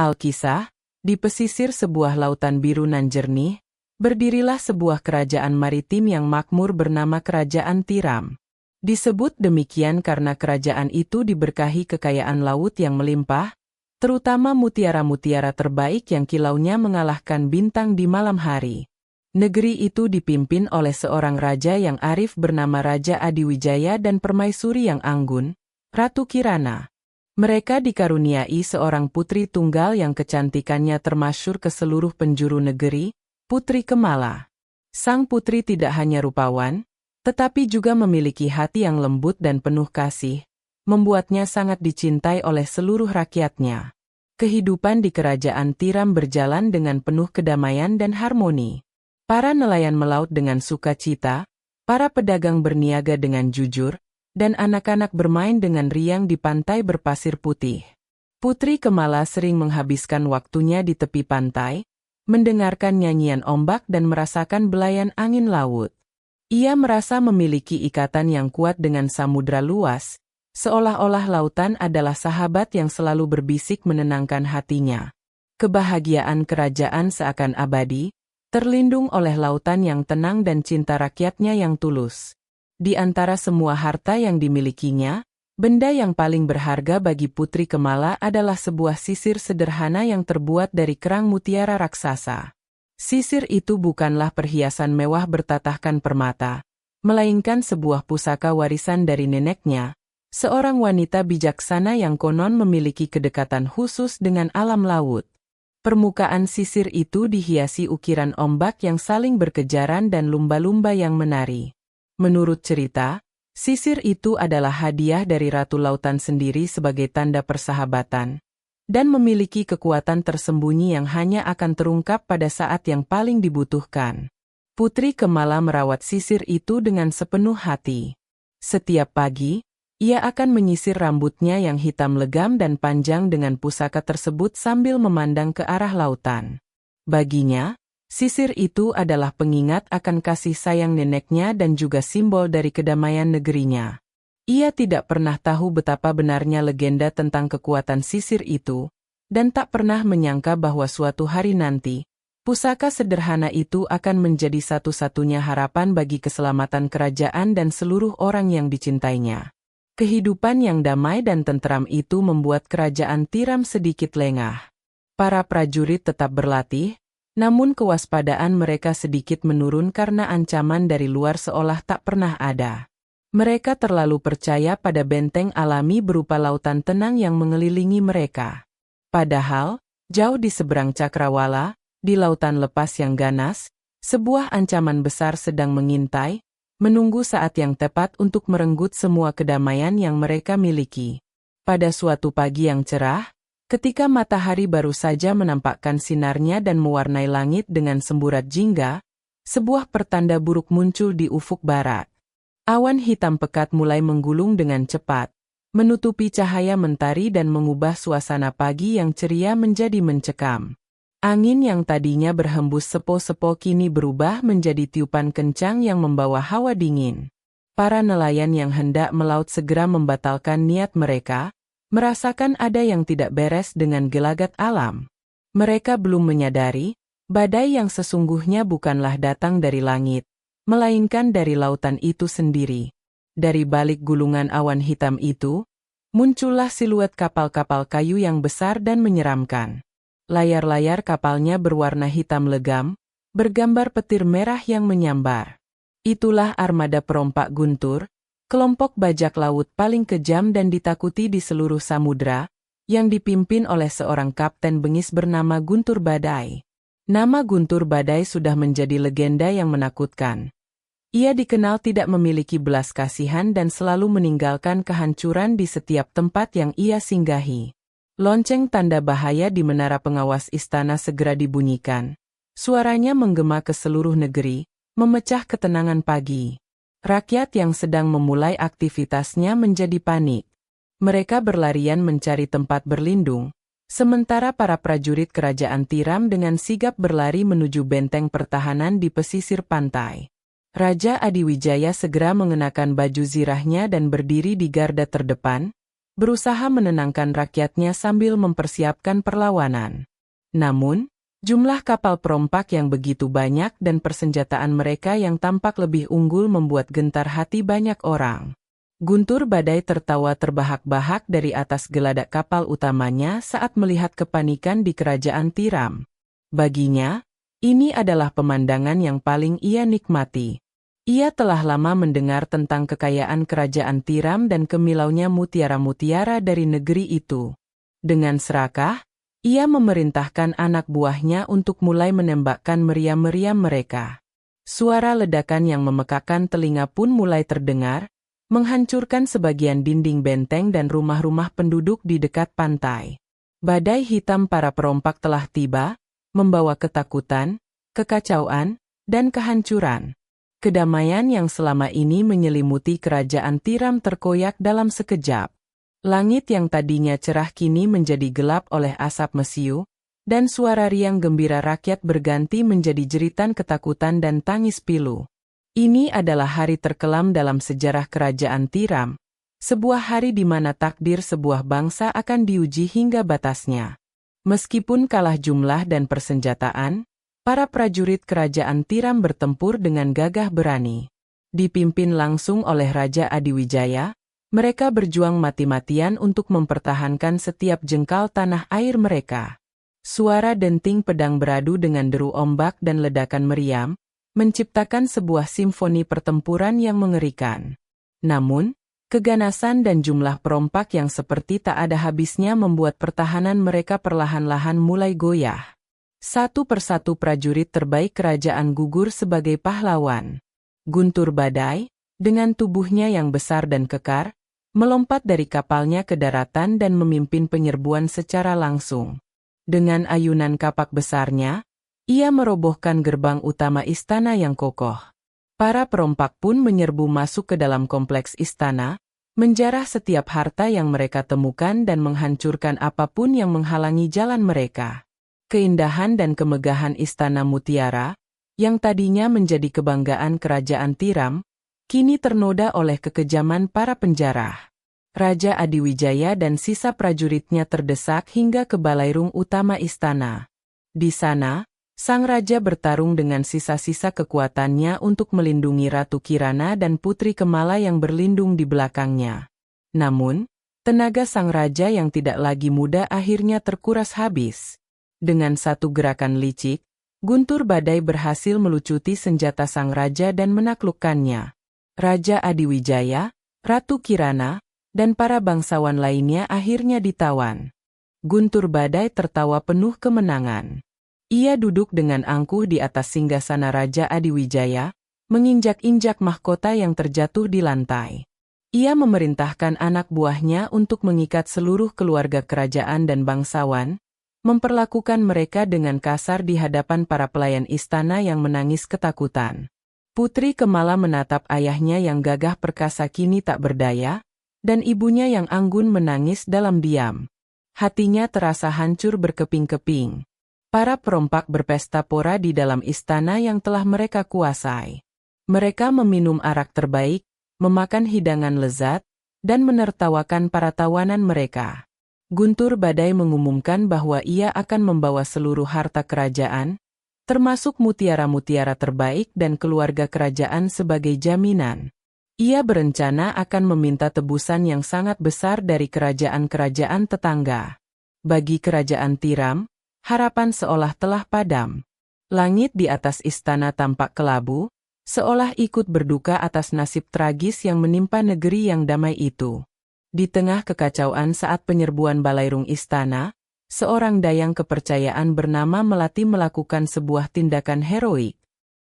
Alkisah, di pesisir sebuah lautan biru nan jernih, berdirilah sebuah kerajaan maritim yang makmur bernama Kerajaan Tiram. Disebut demikian karena kerajaan itu diberkahi kekayaan laut yang melimpah, terutama mutiara-mutiara terbaik yang kilaunya mengalahkan bintang di malam hari. Negeri itu dipimpin oleh seorang raja yang arif bernama Raja Adiwijaya dan permaisuri yang anggun, Ratu Kirana. Mereka dikaruniai seorang putri tunggal yang kecantikannya termasyhur ke seluruh penjuru negeri, Putri Kemala. Sang putri tidak hanya rupawan, tetapi juga memiliki hati yang lembut dan penuh kasih, membuatnya sangat dicintai oleh seluruh rakyatnya. Kehidupan di kerajaan Tiram berjalan dengan penuh kedamaian dan harmoni. Para nelayan melaut dengan sukacita, para pedagang berniaga dengan jujur, dan anak-anak bermain dengan riang di pantai berpasir putih. Putri Kemala sering menghabiskan waktunya di tepi pantai, mendengarkan nyanyian ombak dan merasakan belayan angin laut. Ia merasa memiliki ikatan yang kuat dengan samudra luas, seolah-olah lautan adalah sahabat yang selalu berbisik menenangkan hatinya. Kebahagiaan kerajaan seakan abadi, terlindung oleh lautan yang tenang dan cinta rakyatnya yang tulus. Di antara semua harta yang dimilikinya, benda yang paling berharga bagi Putri Kemala adalah sebuah sisir sederhana yang terbuat dari kerang mutiara raksasa. Sisir itu bukanlah perhiasan mewah bertatahkan permata, melainkan sebuah pusaka warisan dari neneknya, seorang wanita bijaksana yang konon memiliki kedekatan khusus dengan alam laut. Permukaan sisir itu dihiasi ukiran ombak yang saling berkejaran dan lumba-lumba yang menari. Menurut cerita, sisir itu adalah hadiah dari Ratu Lautan sendiri sebagai tanda persahabatan, dan memiliki kekuatan tersembunyi yang hanya akan terungkap pada saat yang paling dibutuhkan. Putri Kemala merawat sisir itu dengan sepenuh hati. Setiap pagi, ia akan menyisir rambutnya yang hitam legam dan panjang dengan pusaka tersebut sambil memandang ke arah lautan. Baginya, sisir itu adalah pengingat akan kasih sayang neneknya dan juga simbol dari kedamaian negerinya. Ia tidak pernah tahu betapa benarnya legenda tentang kekuatan sisir itu, dan tak pernah menyangka bahwa suatu hari nanti, pusaka sederhana itu akan menjadi satu-satunya harapan bagi keselamatan kerajaan dan seluruh orang yang dicintainya. Kehidupan yang damai dan tentram itu membuat kerajaan Tiram sedikit lengah. Para prajurit tetap berlatih, namun kewaspadaan mereka sedikit menurun karena ancaman dari luar seolah tak pernah ada. Mereka terlalu percaya pada benteng alami berupa lautan tenang yang mengelilingi mereka. Padahal, jauh di seberang cakrawala, di lautan lepas yang ganas, sebuah ancaman besar sedang mengintai, menunggu saat yang tepat untuk merenggut semua kedamaian yang mereka miliki. Pada suatu pagi yang cerah, ketika matahari baru saja menampakkan sinarnya dan mewarnai langit dengan semburat jingga, sebuah pertanda buruk muncul di ufuk barat. Awan hitam pekat mulai menggulung dengan cepat, menutupi cahaya mentari dan mengubah suasana pagi yang ceria menjadi mencekam. Angin yang tadinya berhembus sepo-sepo kini berubah menjadi tiupan kencang yang membawa hawa dingin. Para nelayan yang hendak melaut segera membatalkan niat mereka, merasakan ada yang tidak beres dengan gelagat alam. Mereka belum menyadari, badai yang sesungguhnya bukanlah datang dari langit, melainkan dari lautan itu sendiri. Dari balik gulungan awan hitam itu, muncullah siluet kapal-kapal kayu yang besar dan menyeramkan. Layar-layar kapalnya berwarna hitam legam, bergambar petir merah yang menyambar. Itulah armada perompak guntur, kelompok bajak laut paling kejam dan ditakuti di seluruh samudra, yang dipimpin oleh seorang kapten bengis bernama Guntur Badai. Nama Guntur Badai sudah menjadi legenda yang menakutkan. Ia dikenal tidak memiliki belas kasihan dan selalu meninggalkan kehancuran di setiap tempat yang ia singgahi. Lonceng tanda bahaya di menara pengawas istana segera dibunyikan. Suaranya menggema ke seluruh negeri, memecah ketenangan pagi. Rakyat yang sedang memulai aktivitasnya menjadi panik. Mereka berlarian mencari tempat berlindung, sementara para prajurit kerajaan Tiram dengan sigap berlari menuju benteng pertahanan di pesisir pantai. Raja Adiwijaya segera mengenakan baju zirahnya dan berdiri di garda terdepan, berusaha menenangkan rakyatnya sambil mempersiapkan perlawanan. Namun, jumlah kapal perompak yang begitu banyak dan persenjataan mereka yang tampak lebih unggul membuat gentar hati banyak orang. Guntur Badai tertawa terbahak-bahak dari atas geladak kapal utamanya saat melihat kepanikan di kerajaan Tiram. Baginya, ini adalah pemandangan yang paling ia nikmati. Ia telah lama mendengar tentang kekayaan kerajaan Tiram dan kemilaunya mutiara-mutiara dari negeri itu. Dengan serakah, ia memerintahkan anak buahnya untuk mulai menembakkan meriam-meriam mereka. Suara ledakan yang memekakkan telinga pun mulai terdengar, menghancurkan sebagian dinding benteng dan rumah-rumah penduduk di dekat pantai. Badai hitam para perompak telah tiba, membawa ketakutan, kekacauan, dan kehancuran. Kedamaian yang selama ini menyelimuti kerajaan Tiram terkoyak dalam sekejap. Langit yang tadinya cerah kini menjadi gelap oleh asap mesiu, dan suara riang gembira rakyat berganti menjadi jeritan ketakutan dan tangis pilu. Ini adalah hari terkelam dalam sejarah kerajaan Tiram, sebuah hari di mana takdir sebuah bangsa akan diuji hingga batasnya. Meskipun kalah jumlah dan persenjataan, para prajurit kerajaan Tiram bertempur dengan gagah berani. Dipimpin langsung oleh Raja Adiwijaya, mereka berjuang mati-matian untuk mempertahankan setiap jengkal tanah air mereka. Suara denting pedang beradu dengan deru ombak dan ledakan meriam, menciptakan sebuah simfoni pertempuran yang mengerikan. Namun, keganasan dan jumlah perompak yang seperti tak ada habisnya membuat pertahanan mereka perlahan-lahan mulai goyah. Satu persatu prajurit terbaik kerajaan gugur sebagai pahlawan. Guntur Badai, dengan tubuhnya yang besar dan kekar, melompat dari kapalnya ke daratan dan memimpin penyerbuan secara langsung. Dengan ayunan kapak besarnya, ia merobohkan gerbang utama istana yang kokoh. Para perompak pun menyerbu masuk ke dalam kompleks istana, menjarah setiap harta yang mereka temukan dan menghancurkan apapun yang menghalangi jalan mereka. Keindahan dan kemegahan istana mutiara, yang tadinya menjadi kebanggaan kerajaan Tiram, kini ternoda oleh kekejaman para penjarah. Raja Adiwijaya dan sisa prajuritnya terdesak hingga ke balairung utama istana. Di sana, sang raja bertarung dengan sisa-sisa kekuatannya untuk melindungi Ratu Kirana dan Putri Kemala yang berlindung di belakangnya. Namun, tenaga sang raja yang tidak lagi muda akhirnya terkuras habis. Dengan satu gerakan licik, Guntur Badai berhasil melucuti senjata sang raja dan menaklukkannya. Raja Adiwijaya, Ratu Kirana, dan para bangsawan lainnya akhirnya ditawan. Guntur Badai tertawa penuh kemenangan. Ia duduk dengan angkuh di atas singgasana Raja Adiwijaya, menginjak-injak mahkota yang terjatuh di lantai. Ia memerintahkan anak buahnya untuk mengikat seluruh keluarga kerajaan dan bangsawan, memperlakukan mereka dengan kasar di hadapan para pelayan istana yang menangis ketakutan. Putri Kemala menatap ayahnya yang gagah perkasa kini tak berdaya, dan ibunya yang anggun menangis dalam diam. Hatinya terasa hancur berkeping-keping. Para perompak berpesta pora di dalam istana yang telah mereka kuasai. Mereka meminum arak terbaik, memakan hidangan lezat, dan menertawakan para tawanan mereka. Guntur Badai mengumumkan bahwa ia akan membawa seluruh harta kerajaan, termasuk mutiara-mutiara terbaik dan keluarga kerajaan sebagai jaminan. Ia berencana akan meminta tebusan yang sangat besar dari kerajaan-kerajaan tetangga. Bagi kerajaan Tiram, harapan seolah telah padam. Langit di atas istana tampak kelabu, seolah ikut berduka atas nasib tragis yang menimpa negeri yang damai itu. Di tengah kekacauan saat penyerbuan balairung istana, seorang dayang kepercayaan bernama Melati melakukan sebuah tindakan heroik.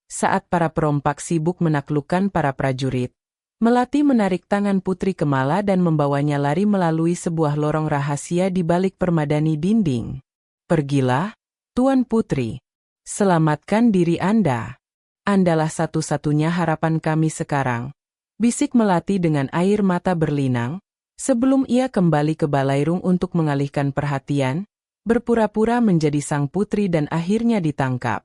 Saat para perompak sibuk menaklukkan para prajurit, Melati menarik tangan Putri Kemala dan membawanya lari melalui sebuah lorong rahasia di balik permadani dinding. Pergilah, Tuan Putri. Selamatkan diri Anda. Andalah satu-satunya harapan kami sekarang, bisik Melati dengan air mata berlinang, sebelum ia kembali ke balairung untuk mengalihkan perhatian, berpura-pura menjadi sang putri dan akhirnya ditangkap.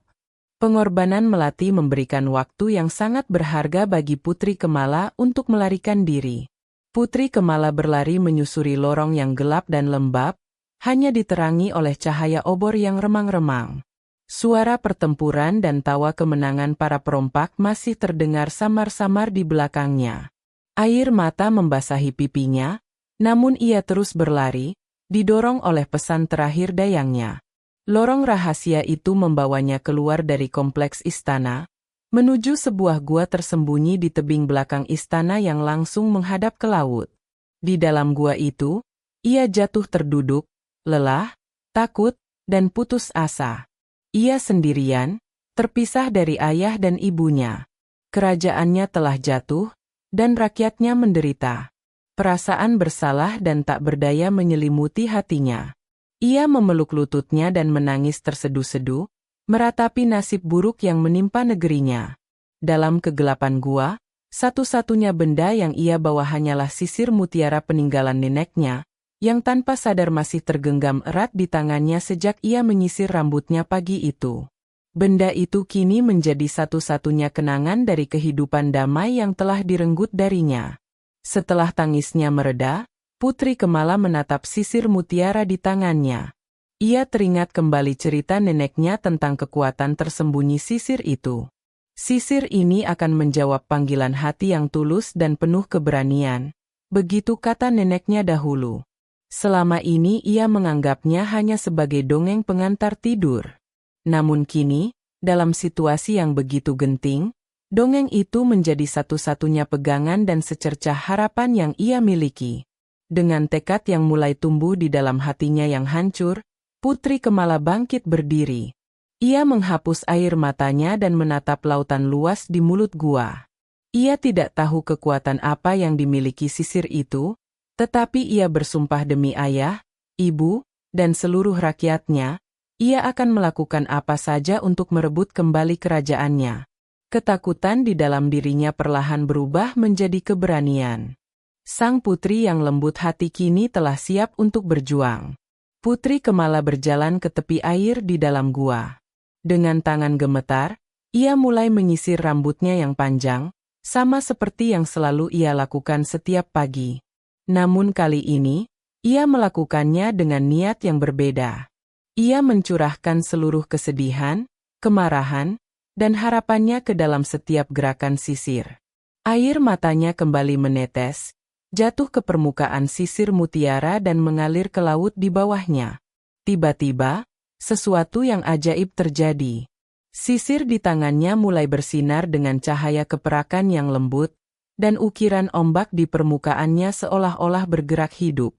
Pengorbanan Melati memberikan waktu yang sangat berharga bagi Putri Kemala untuk melarikan diri. Putri Kemala berlari menyusuri lorong yang gelap dan lembab, hanya diterangi oleh cahaya obor yang remang-remang. Suara pertempuran dan tawa kemenangan para perompak masih terdengar samar-samar di belakangnya. Air mata membasahi pipinya, namun ia terus berlari, didorong oleh pesan terakhir dayangnya. Lorong rahasia itu membawanya keluar dari kompleks istana, menuju sebuah gua tersembunyi di tebing belakang istana yang langsung menghadap ke laut. Di dalam gua itu, ia jatuh terduduk, lelah, takut, dan putus asa. Ia sendirian, terpisah dari ayah dan ibunya. Kerajaannya telah jatuh, dan rakyatnya menderita. Perasaan bersalah dan tak berdaya menyelimuti hatinya. Ia memeluk lututnya dan menangis terseduh-seduh, meratapi nasib buruk yang menimpa negerinya. Dalam kegelapan gua, satu-satunya benda yang ia bawa hanyalah sisir mutiara peninggalan neneknya, yang tanpa sadar masih tergenggam erat di tangannya sejak ia menyisir rambutnya pagi itu. Benda itu kini menjadi satu-satunya kenangan dari kehidupan damai yang telah direnggut darinya. Setelah tangisnya mereda, Putri Kemala menatap sisir mutiara di tangannya. Ia teringat kembali cerita neneknya tentang kekuatan tersembunyi sisir itu. Sisir ini akan menjawab panggilan hati yang tulus dan penuh keberanian, begitu kata neneknya dahulu. Selama ini ia menganggapnya hanya sebagai dongeng pengantar tidur. Namun kini, dalam situasi yang begitu genting, dongeng itu menjadi satu-satunya pegangan dan secercah harapan yang ia miliki. Dengan tekad yang mulai tumbuh di dalam hatinya yang hancur, Putri Kemala bangkit berdiri. Ia menghapus air matanya dan menatap lautan luas di mulut gua. Ia tidak tahu kekuatan apa yang dimiliki sisir itu, tetapi ia bersumpah demi ayah, ibu, dan seluruh rakyatnya, ia akan melakukan apa saja untuk merebut kembali kerajaannya. Ketakutan di dalam dirinya perlahan berubah menjadi keberanian. Sang putri yang lembut hati kini telah siap untuk berjuang. Putri Kemala berjalan ke tepi air di dalam gua. Dengan tangan gemetar, ia mulai menyisir rambutnya yang panjang, sama seperti yang selalu ia lakukan setiap pagi. Namun kali ini, ia melakukannya dengan niat yang berbeda. Ia mencurahkan seluruh kesedihan, kemarahan, dan harapannya ke dalam setiap gerakan sisir. Air matanya kembali menetes, jatuh ke permukaan sisir mutiara dan mengalir ke laut di bawahnya. Tiba-tiba, sesuatu yang ajaib terjadi. Sisir di tangannya mulai bersinar dengan cahaya keperakan yang lembut, dan ukiran ombak di permukaannya seolah-olah bergerak hidup.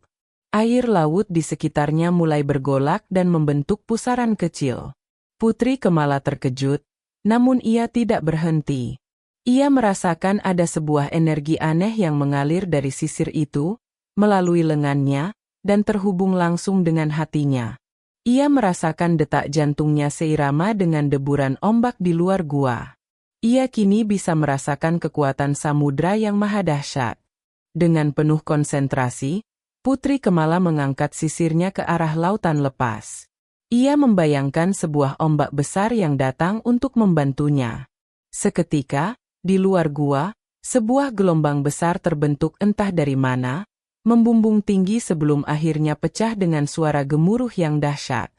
Air laut di sekitarnya mulai bergolak dan membentuk pusaran kecil. Putri Kemala terkejut, namun ia tidak berhenti. Ia merasakan ada sebuah energi aneh yang mengalir dari sisir itu, melalui lengannya, dan terhubung langsung dengan hatinya. Ia merasakan detak jantungnya seirama dengan deburan ombak di luar gua. Ia kini bisa merasakan kekuatan samudra yang maha dahsyat. Dengan penuh konsentrasi, Putri Kemala mengangkat sisirnya ke arah lautan lepas. Ia membayangkan sebuah ombak besar yang datang untuk membantunya. Seketika, di luar gua, sebuah gelombang besar terbentuk entah dari mana, membumbung tinggi sebelum akhirnya pecah dengan suara gemuruh yang dahsyat.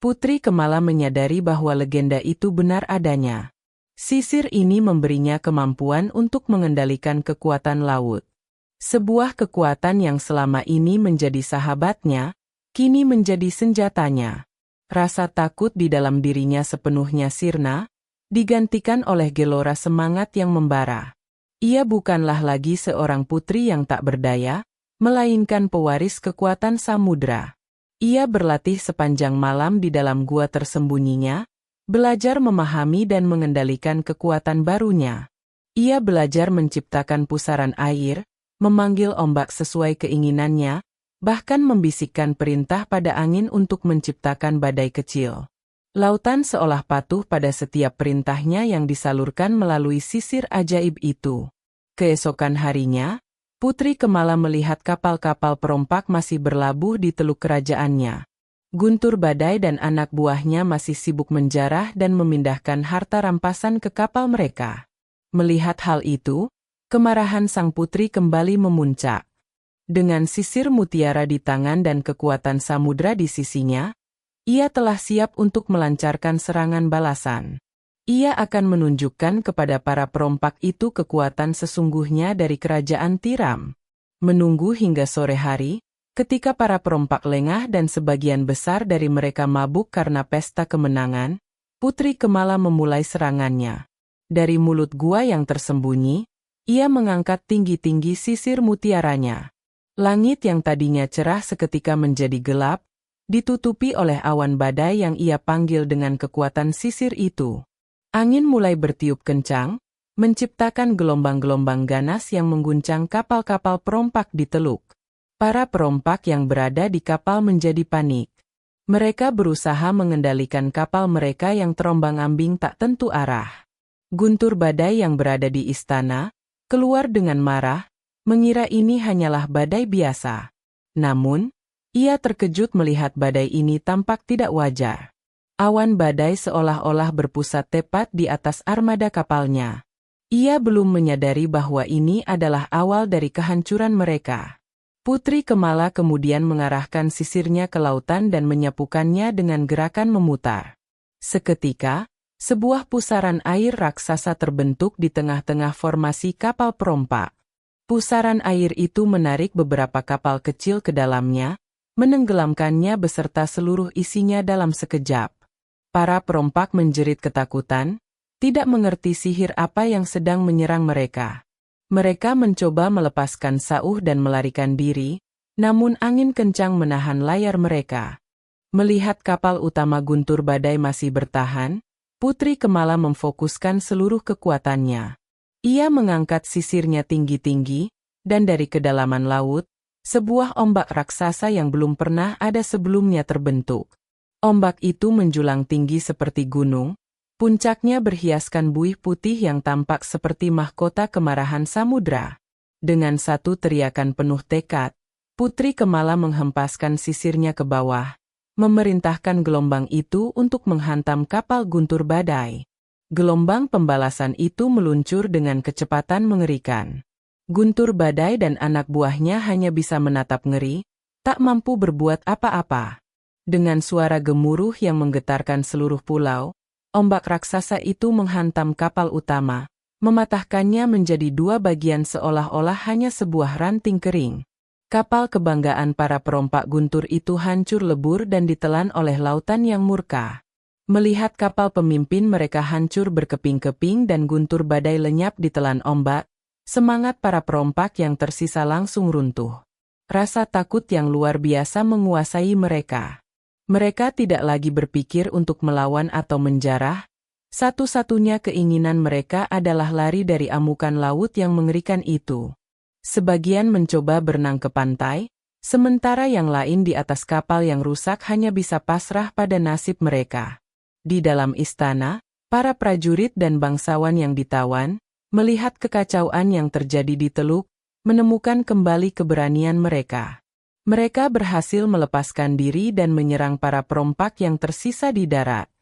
Putri Kemala menyadari bahwa legenda itu benar adanya. Sisir ini memberinya kemampuan untuk mengendalikan kekuatan laut. Sebuah kekuatan yang selama ini menjadi sahabatnya, kini menjadi senjatanya. Rasa takut di dalam dirinya sepenuhnya sirna, digantikan oleh gelora semangat yang membara. Ia bukanlah lagi seorang putri yang tak berdaya, melainkan pewaris kekuatan samudra. Ia berlatih sepanjang malam di dalam gua tersembunyinya, belajar memahami dan mengendalikan kekuatan barunya. Ia belajar menciptakan pusaran air, memanggil ombak sesuai keinginannya, bahkan membisikkan perintah pada angin untuk menciptakan badai kecil. Lautan seolah patuh pada setiap perintahnya yang disalurkan melalui sisir ajaib itu. Keesokan harinya, Putri Kemala melihat kapal-kapal perompak masih berlabuh di teluk kerajaannya. Guntur Badai dan anak buahnya masih sibuk menjarah dan memindahkan harta rampasan ke kapal mereka. Melihat hal itu, kemarahan sang putri kembali memuncak. Dengan sisir mutiara di tangan dan kekuatan samudra di sisinya, ia telah siap untuk melancarkan serangan balasan. Ia akan menunjukkan kepada para perompak itu kekuatan sesungguhnya dari kerajaan Tiram. Menunggu hingga sore hari, ketika para perompak lengah dan sebagian besar dari mereka mabuk karena pesta kemenangan, Putri Kemala memulai serangannya. Dari mulut gua yang tersembunyi, ia mengangkat tinggi-tinggi sisir mutiaranya. Langit yang tadinya cerah seketika menjadi gelap, ditutupi oleh awan badai yang ia panggil dengan kekuatan sisir itu. Angin mulai bertiup kencang, menciptakan gelombang-gelombang ganas yang mengguncang kapal-kapal perompak di teluk. Para perompak yang berada di kapal menjadi panik. Mereka berusaha mengendalikan kapal mereka yang terombang-ambing tak tentu arah. Guntur Badai yang berada di istana keluar dengan marah, mengira ini hanyalah badai biasa. Namun, ia terkejut melihat badai ini tampak tidak wajar. Awan badai seolah-olah berpusat tepat di atas armada kapalnya. Ia belum menyadari bahwa ini adalah awal dari kehancuran mereka. Putri Kemala kemudian mengarahkan sisirnya ke lautan dan menyapukannya dengan gerakan memutar. Seketika, sebuah pusaran air raksasa terbentuk di tengah-tengah formasi kapal perompak. Pusaran air itu menarik beberapa kapal kecil ke dalamnya, menenggelamkannya beserta seluruh isinya dalam sekejap. Para perompak menjerit ketakutan, tidak mengerti sihir apa yang sedang menyerang mereka. Mereka mencoba melepaskan sauh dan melarikan diri, namun angin kencang menahan layar mereka. Melihat kapal utama Guntur Badai masih bertahan, Putri Kemala memfokuskan seluruh kekuatannya. Ia mengangkat sisirnya tinggi-tinggi, dan dari kedalaman laut, sebuah ombak raksasa yang belum pernah ada sebelumnya terbentuk. Ombak itu menjulang tinggi seperti gunung, puncaknya berhiaskan buih putih yang tampak seperti mahkota kemarahan samudra. Dengan satu teriakan penuh tekad, Putri Kemala menghempaskan sisirnya ke bawah, memerintahkan gelombang itu untuk menghantam kapal Guntur Badai. Gelombang pembalasan itu meluncur dengan kecepatan mengerikan. Guntur Badai dan anak buahnya hanya bisa menatap ngeri, tak mampu berbuat apa-apa. Dengan suara gemuruh yang menggetarkan seluruh pulau, ombak raksasa itu menghantam kapal utama, mematahkannya menjadi dua bagian seolah-olah hanya sebuah ranting kering. Kapal kebanggaan para perompak Guntur itu hancur lebur dan ditelan oleh lautan yang murka. Melihat kapal pemimpin mereka hancur berkeping-keping dan Guntur Badai lenyap ditelan ombak, semangat para perompak yang tersisa langsung runtuh. Rasa takut yang luar biasa menguasai mereka. Mereka tidak lagi berpikir untuk melawan atau menjarah. Satu-satunya keinginan mereka adalah lari dari amukan laut yang mengerikan itu. Sebagian mencoba berenang ke pantai, sementara yang lain di atas kapal yang rusak hanya bisa pasrah pada nasib mereka. Di dalam istana, para prajurit dan bangsawan yang ditawan, melihat kekacauan yang terjadi di teluk, menemukan kembali keberanian mereka. Mereka berhasil melepaskan diri dan menyerang para perompak yang tersisa di darat.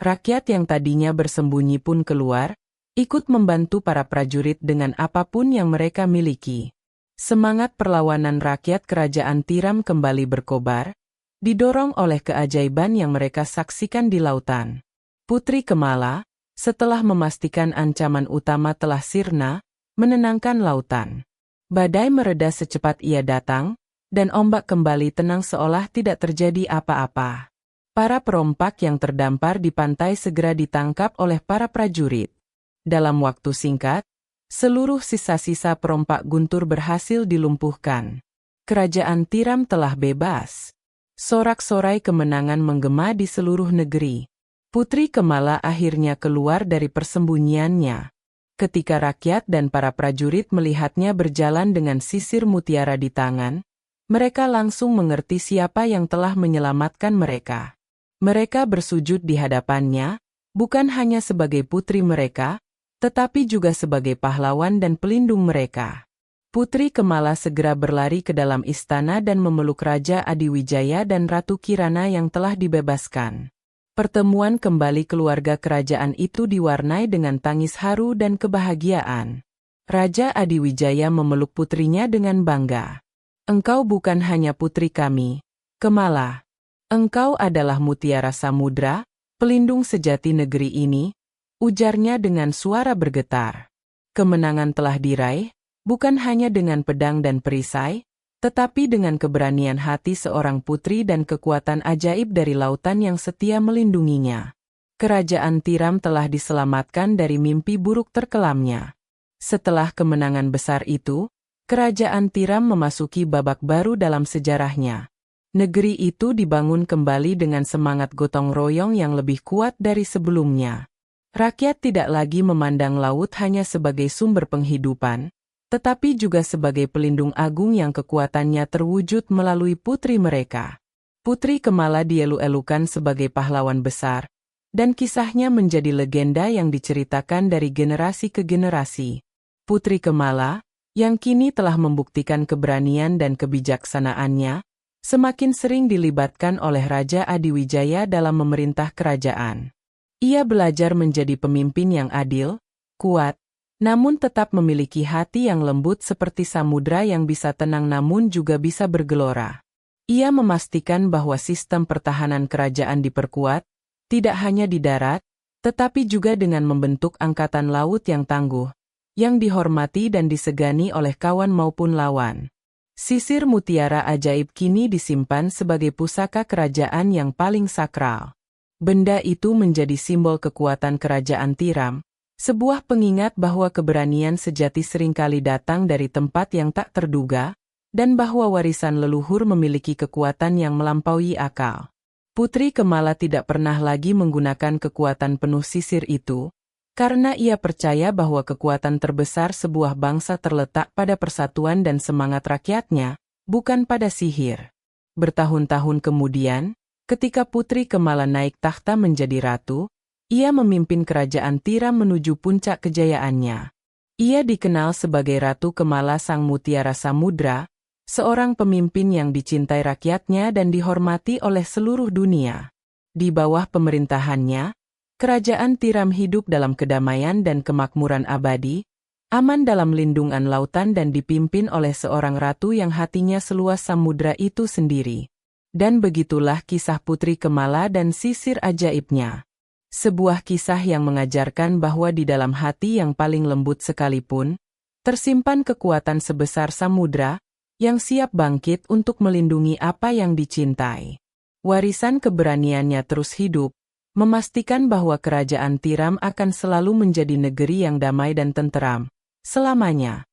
Rakyat yang tadinya bersembunyi pun keluar, ikut membantu para prajurit dengan apapun yang mereka miliki. Semangat perlawanan rakyat kerajaan Tiram kembali berkobar, didorong oleh keajaiban yang mereka saksikan di lautan. Putri Kemala, setelah memastikan ancaman utama telah sirna, menenangkan lautan. Badai mereda secepat ia datang, dan ombak kembali tenang seolah tidak terjadi apa-apa. Para perompak yang terdampar di pantai segera ditangkap oleh para prajurit. Dalam waktu singkat, seluruh sisa-sisa perompak Guntur berhasil dilumpuhkan. Kerajaan Tiram telah bebas. Sorak-sorai kemenangan menggema di seluruh negeri. Putri Kemala akhirnya keluar dari persembunyiannya. Ketika rakyat dan para prajurit melihatnya berjalan dengan sisir mutiara di tangan, mereka langsung mengerti siapa yang telah menyelamatkan mereka. Mereka bersujud di hadapannya, bukan hanya sebagai putri mereka, tetapi juga sebagai pahlawan dan pelindung mereka. Putri Kemala segera berlari ke dalam istana dan memeluk Raja Adiwijaya dan Ratu Kirana yang telah dibebaskan. Pertemuan kembali keluarga kerajaan itu diwarnai dengan tangis haru dan kebahagiaan. Raja Adiwijaya memeluk putrinya dengan bangga. Engkau bukan hanya putri kami, Kemala. Engkau adalah mutiara samudra, pelindung sejati negeri ini, ujarnya dengan suara bergetar. Kemenangan telah diraih, bukan hanya dengan pedang dan perisai, tetapi dengan keberanian hati seorang putri dan kekuatan ajaib dari lautan yang setia melindunginya. Kerajaan Tiram telah diselamatkan dari mimpi buruk terkelamnya. Setelah kemenangan besar itu, Kerajaan Tiram memasuki babak baru dalam sejarahnya. Negeri itu dibangun kembali dengan semangat gotong royong yang lebih kuat dari sebelumnya. Rakyat tidak lagi memandang laut hanya sebagai sumber penghidupan, tetapi juga sebagai pelindung agung yang kekuatannya terwujud melalui putri mereka. Putri Kemala dielu-elukan sebagai pahlawan besar, dan kisahnya menjadi legenda yang diceritakan dari generasi ke generasi. Putri Kemala, yang kini telah membuktikan keberanian dan kebijaksanaannya, semakin sering dilibatkan oleh Raja Adiwijaya dalam memerintah kerajaan. Ia belajar menjadi pemimpin yang adil, kuat, namun tetap memiliki hati yang lembut seperti samudra yang bisa tenang namun juga bisa bergelora. Ia memastikan bahwa sistem pertahanan kerajaan diperkuat, tidak hanya di darat, tetapi juga dengan membentuk angkatan laut yang tangguh, yang dihormati dan disegani oleh kawan maupun lawan. Sisir mutiara ajaib kini disimpan sebagai pusaka kerajaan yang paling sakral. Benda itu menjadi simbol kekuatan kerajaan Tiram, sebuah pengingat bahwa keberanian sejati seringkali datang dari tempat yang tak terduga, dan bahwa warisan leluhur memiliki kekuatan yang melampaui akal. Putri Kemala tidak pernah lagi menggunakan kekuatan penuh sisir itu, karena ia percaya bahwa kekuatan terbesar sebuah bangsa terletak pada persatuan dan semangat rakyatnya, bukan pada sihir. Bertahun-tahun kemudian, ketika Putri Kemala naik takhta menjadi ratu, ia memimpin kerajaan Tiram menuju puncak kejayaannya. Ia dikenal sebagai Ratu Kemala Sang Mutiara Samudra, seorang pemimpin yang dicintai rakyatnya dan dihormati oleh seluruh dunia. Di bawah pemerintahannya, Kerajaan Tiram hidup dalam kedamaian dan kemakmuran abadi, aman dalam lindungan lautan dan dipimpin oleh seorang ratu yang hatinya seluas samudra itu sendiri. Dan begitulah kisah Putri Kemala dan sisir ajaibnya. Sebuah kisah yang mengajarkan bahwa di dalam hati yang paling lembut sekalipun, tersimpan kekuatan sebesar samudra, yang siap bangkit untuk melindungi apa yang dicintai. Warisan keberaniannya terus hidup, memastikan bahwa kerajaan Tiram akan selalu menjadi negeri yang damai dan tenteram selamanya.